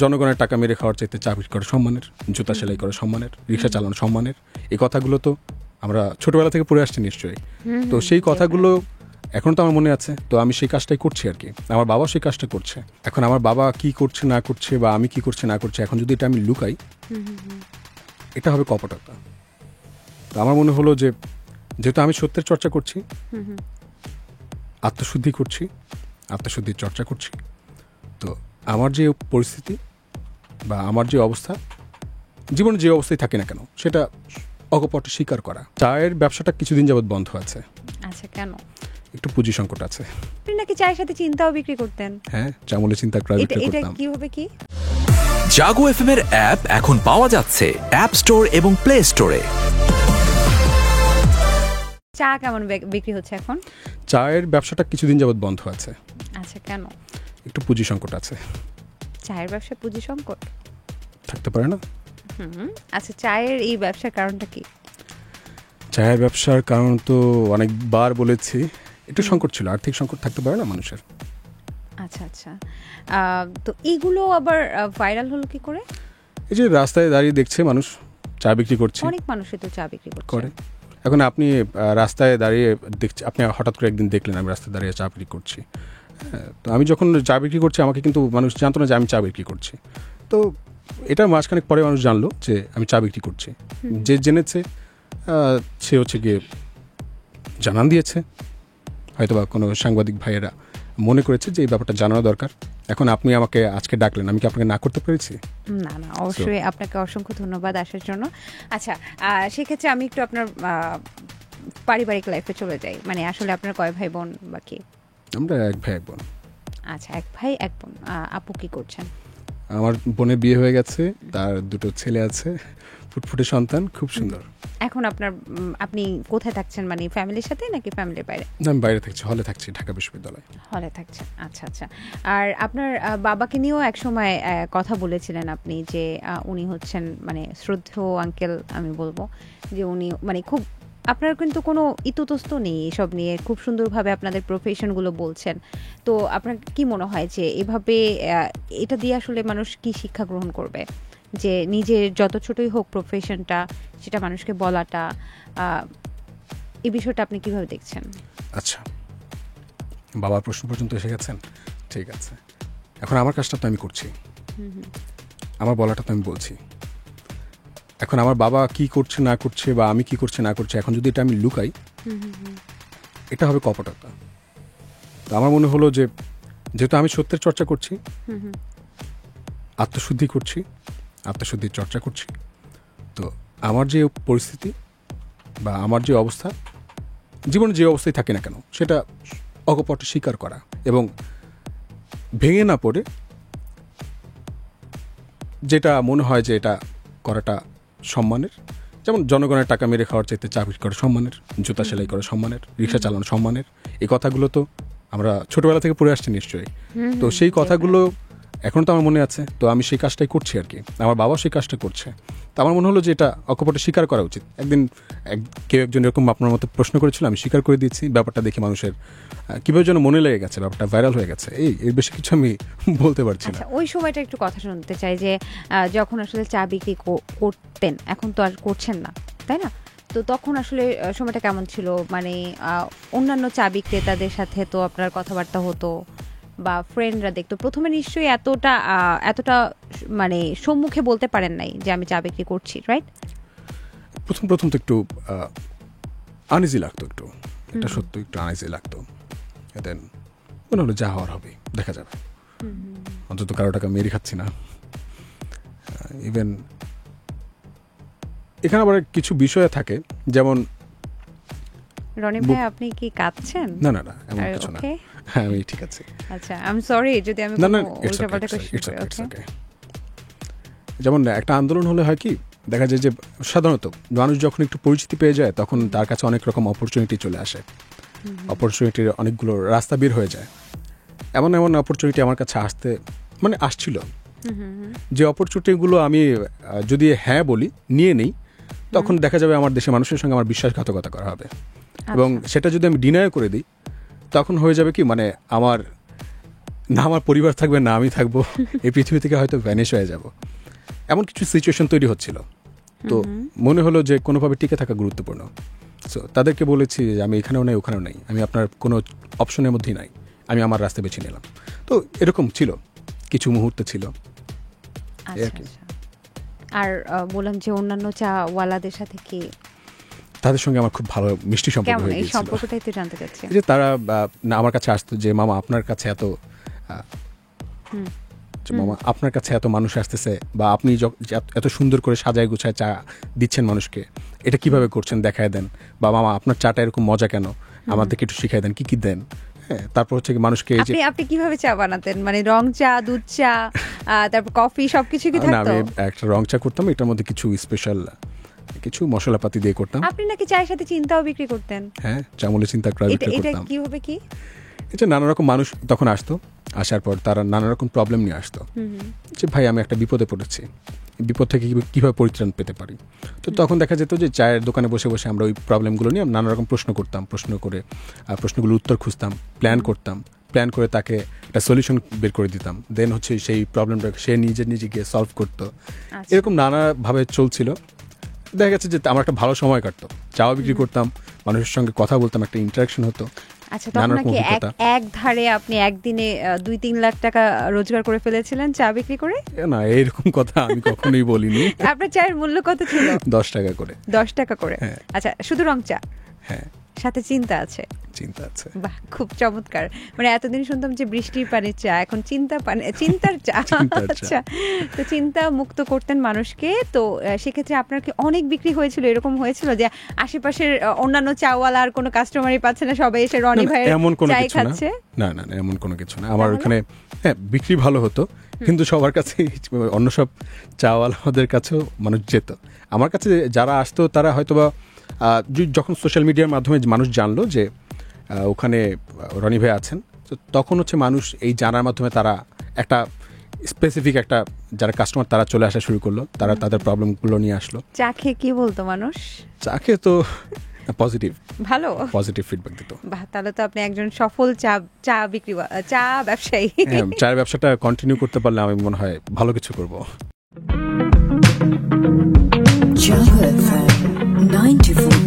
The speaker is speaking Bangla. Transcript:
জনগণের টাকা মেরে খাওয়ার চাইতে চা বিক্রি করা সম্মানের, জুতা সেলাই করা সম্মানের, রিক্সা চালানো সম্মানের, এই কথাগুলো তো আমরা ছোটবেলা থেকে পড়ে আসছি নিশ্চয়ই। তো সেই কথাগুলো এখন তো আমার মনে আছে, তো আমি সেই কাজটাই করছি আর কি। আমার বাবা সেই কাজটা করছে। এখন আমার বাবা কি করছে না করছে বা আমি কি করছে না করছে, এখন যদি এটা আমি লুকাই, এটা হবে কপটতা। তো আমার মনে হলো যে যেহেতু আমি সত্যের চর্চা করছি, আত্মশুদ্ধি করছি, আত্মশুদ্ধির চর্চা করছি, তো আমার যে পরিস্থিতি বা আমার যে অবস্থা, জীবনে যে অবস্থায় থাকি না কেন, সেটা অকপটে স্বীকার করা। চায়ের ব্যবসাটা কিছুদিন যাবৎ বন্ধ আছে। আচ্ছা, কেন? একটু পুঁজি সংকট আছে। আপনি নাকি চায়ের সাথে চিন্তাও বিক্রি করতেন? হ্যাঁ, চামলে চিন্তা করে বিক্রি করতাম। এটা কিভাবে কি? জাগো এফএম এর অ্যাপ এখন পাওয়া যাচ্ছে অ্যাপ স্টোর এবং প্লে স্টোরে। চা কেমন বিক্রি হচ্ছে এখন? চায়ের ব্যবসাটা কিছুদিন যাবৎ বন্ধ আছে। আচ্ছা, কেন? একটু পুঁজি সংকট আছে। চায়ের ব্যবসা পুঁজি সংকট থাকতে পারে না? আচ্ছা, চায়ের এই ব্যবসার কারণটা কি? চায়ের ব্যবসার কারণ তো অনেকবার বলেছি, একটু সংকট ছিল, আর্থিক সংকট থাকতে পারে না মানুষের। আচ্ছা আচ্ছা, তো এইগুলো আবার ভাইরাল হলো কি করে? এই যে রাস্তায় দাঁড়িয়ে দেখছে মানুষ চা বিক্রি করছে, অনেক মানুষই তো চা বিক্রি করে। এখন আপনি রাস্তায় দাঁড়িয়ে দেখছি, আপনি হঠাৎ করে একদিন দেখলেন আমি রাস্তায় দাঁড়িয়ে চা বিক্রি করছি। তো আমি যখন চা বিক্রি করছি, আমাকে কিন্তু মানুষ জানতো না যে আমি চা বিক্রি করছি। তো এটা মাঝখানে পরে মানুষ জানলো যে আমি চা বিক্রি করছি। যে জেনেছে সে হচ্ছে গিয়ে জানান দিয়েছে, হয়তো বা কোনো সাংবাদিক ভাইয়েরা মনে করেছে যে এই ব্যাপারটা জানানো দরকার। এখন আপনি আমাকে আজকে ডাকলেন, আমি কি আপনাকে না করতে পেরেছি? না না, অবশ্যই আপনাকে অসংখ্য ধন্যবাদ আসার জন্য। আচ্ছা, সেক্ষেত্রে আমি একটু আপনার পারিবারিক লাইফে চলে যাই। মানে আসলে আপনার কয় ভাই বোন বা কি? আমরা এক ভাই এক বোন। আচ্ছা, এক ভাই এক বোন। আপু কি করছেন? আমার বোনের বিয়ে হয়ে গেছে, তার দুটো ছেলে আছে, ফুটফুটে সন্তান, খুব সুন্দর। এখন আপনি কোথায় থাকছেন? মানে ফ্যামিলির সাথে নাকি ফ্যামিলির বাইরে? আমি বাইরে থাকছি, হলে থাকছি, ঢাকা বিশ্ববিদ্যালয়ে। হলে থাকছেন, আচ্ছা আচ্ছা। আর আপনার বাবাকে নিয়েও এক সময় কথা বলেছিলেন আপনি যে উনি হচ্ছেন মানে শ্রদ্ধেয় আঙ্কেল, আমি বলবো যে উনি মানে খুব, আপনার কিন্তু কোনো ইতস্তত নেই এসব নিয়ে, খুব সুন্দরভাবে আপনাদের প্রফেশনগুলো বলছেন। তো আপনার কি মনে হয় যে এভাবে এটা দিয়ে আসলে মানুষ কি শিক্ষা গ্রহণ করবে? যে নিজের যত ছোটই হোক প্রফেশনটা, সেটা মানুষকে বলাটা, এই বিষয়টা আপনি কিভাবে দেখছেন? আচ্ছা, বাবার প্রশ্ন পর্যন্ত এসে গেছেন, ঠিক আছে। এখন আমার কাজটা তো আমি করছি, আমার বলাটা তো আমি বলছি। এখন আমার বাবা কি করছে না করছে বা আমি কি করছে না করছে, এখন যদি এটা আমি লুকাই, এটা হবে কপটতা। তো আমার মনে হলো যে যেহেতু আমি সত্যের চর্চা করছি, আত্মশুদ্ধি করছি, আত্মশুদ্ধির চর্চা করছি, তো আমার যে পরিস্থিতি বা আমার যে অবস্থা, জীবনে যে অবস্থায় থাকি না কেন, সেটা অকপটে স্বীকার করা এবং ভেঙে না পড়ে যেটা মনে হয় যে এটা করাটা সম্মানের, যেমন জনগণের টাকা মেরে খাওয়ার চাইতে চা বিক্রি করা সম্মানের, জুতা সেলাই করা সম্মানের, রিক্সা চালানো সম্মানের, এই কথাগুলো তো আমরা ছোটবেলা থেকে পড়ে আসছি নিশ্চয়ই। তো সেই কথাগুলো এখন তো আমার মনে আছে, তো আমি সেই কাজটাই করছি আর কি। আমার বাবা সেই কাজটা করছে। তো আমার মনে হলো যে এটা অকপটে স্বীকার করা উচিত। একদিন কেউ একজন এরকম আপনার মতো প্রশ্ন করেছিল, আমি স্বীকার করে দিয়েছি। ব্যাপারটা দেখে মানুষের কীভাবে যেন মনে লেগে গেছে, ব্যাপারটা ভাইরাল হয়ে গেছে। এর বেশি কিছু আমি বলতে পারছি না। ওই সময়টা একটু কথা শুনতে চাই যে যখন আসলে চা বিক্রি করতেন, এখন তো আর করছেন না, তাই না? তো তখন আসলে সময়টা কেমন ছিল? মানে অন্যান্য চা বিক্রেতাদের সাথে তো আপনার কথাবার্তা হতো বা ফ্রেন্ডরা দেখতো, প্রথমে নিশ্চয়ই এতটা মানে সম্মুখে বলতে পারেন নাই যে আমি চা বিক্রি করছি, রাইট? প্রথম তো একটু আনইজি লাগতো, একটু এটা সত্য, একটু আনইজি লাগতো। দেন মনে হলো যা হওয়ার হবে, দেখা যাবে। অন্তত কারো টাকা মেরে খাচ্ছি না। ইভেন এখানে আবার কিছু বিষয় থাকে, যেমন রনি ভাই, আপনি কি কাঁদছেন? না না না, এমন কিছু না, হ্যাঁ আমি ঠিক আছে। আচ্ছা, আই এম সরি যদি আমি কোনো উল্টাপাল্টা কোশ্চেন করি। যেমন একটা আন্দোলন হলে হয় কি, দেখা যায় যে সাধারণত মানুষ যখন একটু পরিচিতি পেয়ে যায়, তখন তার কাছে অনেক রকম অপরচুনিটি চলে আসে, অপরচুনিটির অনেকগুলো রাস্তা বের হয়ে যায়। এমন অপরচুনিটি আমার কাছে আসছিল, যে অপরচুনিটিগুলো আমি যদি হ্যাঁ বলি, নিয়ে নেই, তখন দেখা যাবে আমার দেশের মানুষের সঙ্গে আমার বিশ্বাসঘাতকতা করা হবে। এবং সেটা যদি আমি ডিনাই করে দিই, তখন হয়ে যাবে কি, মানে আমার না আমার পরিবার থাকবে না আমি থাকবো, এই পৃথিবী থেকে হয়তো ভ্যানিশ হয়ে যাব, এমন কিছু সিচুয়েশন তৈরি হচ্ছিল। তো মনে হলো যে কোনোভাবে টিকে থাকা গুরুত্বপূর্ণ। সো তাদেরকে বলেছি যে আমি এখানেও নাই ওখানেও নাই, আমি আপনার কোনো অপশনের মধ্যেই নাই, আমি আমার রাস্তা বেছে নিলাম। তো এরকম ছিল, কিছু মুহূর্ত ছিল। আচ্ছা, আর কি। আচ্ছা। আর বললাম যে অন্যান্য চাওয়ালাদের সাথে কি তাদের সঙ্গে আমার খুব ভালো মিষ্টি সম্পর্ক কেমন, হয়ে এই গিয়েছিল। সম্পর্কটাই তো জানতে চাচ্ছি। এই যে তারা না আমার কাছে আসতো যে মামা আপনার কাছে এত যে মামা আপনার কাছে এত মানুষ আসতেছে, বা আপনি এত সুন্দর করে সাজায় গুছায় চা দিচ্ছেন মানুষকে, এটা কিভাবে করছেন দেখায় দেন, বা মামা আপনার চাটা এরকম মজা কেন, আমাদেরকে একটু শিখাই দেন কি কি দেন। হ্যাঁ, তারপর হচ্ছে কি মানুষকে এই যে আপনি কিভাবে চা বানাতেন, মানে রং চা, দুধ চা, তারপর কফি সবকিছু কি না থাকতো? আমি একটা রং চা করতাম, এটার মধ্যে কিছু স্পেশাল কিছু মশলাপাতি দিয়ে করতাম। আপনি নাকি চায়ের সাথে চিন্তাও বিক্রি করতেন? হ্যাঁ, চামলে চিন্তা করা এটা এটা করতাম। কিভাবে কি? এই যে নানা রকম মানুষ তখন আসতো, আসার পর তারা নানা রকম প্রবলেম নিয়ে আসতো, যে ভাই আমি একটা বিপদে পড়েছি, বিপদ থেকে কীভাবে পরিত্রাণ পেতে পারি। তো তখন দেখা যেত যে চায়ের দোকানে বসে বসে আমরা ওই প্রবলেমগুলো নিয়ে নানা রকম প্রশ্ন করতাম, প্রশ্ন করে প্রশ্নগুলোর উত্তর খুঁজতাম, প্ল্যান করতাম, প্ল্যান করে তাকে একটা সলিউশন বের করে দিতাম, দেন হচ্ছে সেই প্রবলেমটা সে নিজে গিয়ে সলভ করতো। আচ্ছা। এরকম নানাভাবে চলছিল। দেখা গেছে যে আমার একটা ভালো সময় কাটতো, চাও বিক্রি করতাম, মানুষের সঙ্গে কথা বলতাম, একটা ইন্টারাকশন হতো। আচ্ছা, তখন নানা রকম নাকি অভিজ্ঞতা। এক ধারে আপনি একদিনে 2-3 লাখ টাকা রোজগার করে ফেলেছিলেন চা বিক্রি করে? না, এইরকম কথা আমি কখনোই বলিনি। আপনার চায়ের মূল্য কত ছিল? 10 টাকা করে। 10 টাকা করে? হ্যাঁ। আচ্ছা, শুধু রং চা, হ্যাঁ, সাথে চিন্তা আছে? চিন্তা আছে। বাহ, খুব চমৎকার। মানে এতদিন শুনতাম যে বৃষ্টির পানির চা, এখন চিন্তার চা। চিন্তার চা। আচ্ছা, তো চিন্তা মুক্ত করতেন মানুষকে। তো সেক্ষেত্রে আপনার কি অনেক বিক্রি হয়েছিল? এরকম হয়েছিল যে আশেপাশের অন্যান্য চাওয়ালা আর কোনো কাস্টমারই পাচ্ছে না, সবাই এসে রনি না, ভাইয়ের এমন কোনো চাই কিছু না। খাচ্ছে? না, এমন কোনো কিছু না। আমার তাহলে? ওখানে হ্যাঁ বিক্রি ভালো হতো, কিন্তু সবার কাছে অন্য সব চাওয়ালাদের কাছেও মানুষ যেত। আমার কাছে যারা আসতো তারা হয়তোবা যখন সোশ্যাল মিডিয়ার মাধ্যমে মানুষ জানলো যে ওখানে রনি ভাই আছেন, তো তখন হচ্ছে মানুষ এই জানার মাধ্যমে তারা একটা স্পেসিফিক একটা যারা কাস্টমার তারা চলে আসা শুরু করলো, তারা তাদের প্রবলেমগুলো নিয়ে আসলো। চা খেয়ে কি বলতো মানুষ? চা খেয়ে তো পজিটিভ ফিডব্যাক দিত। বাহ, তাহলে তো আপনি একজন সফল চা ব্যবসায়ী। হ্যাঁ, চায়ের ব্যবসাটা কন্টিনিউ করতে পারলে আমি মনে হয় ভালো কিছু করব। Jago FM 94.9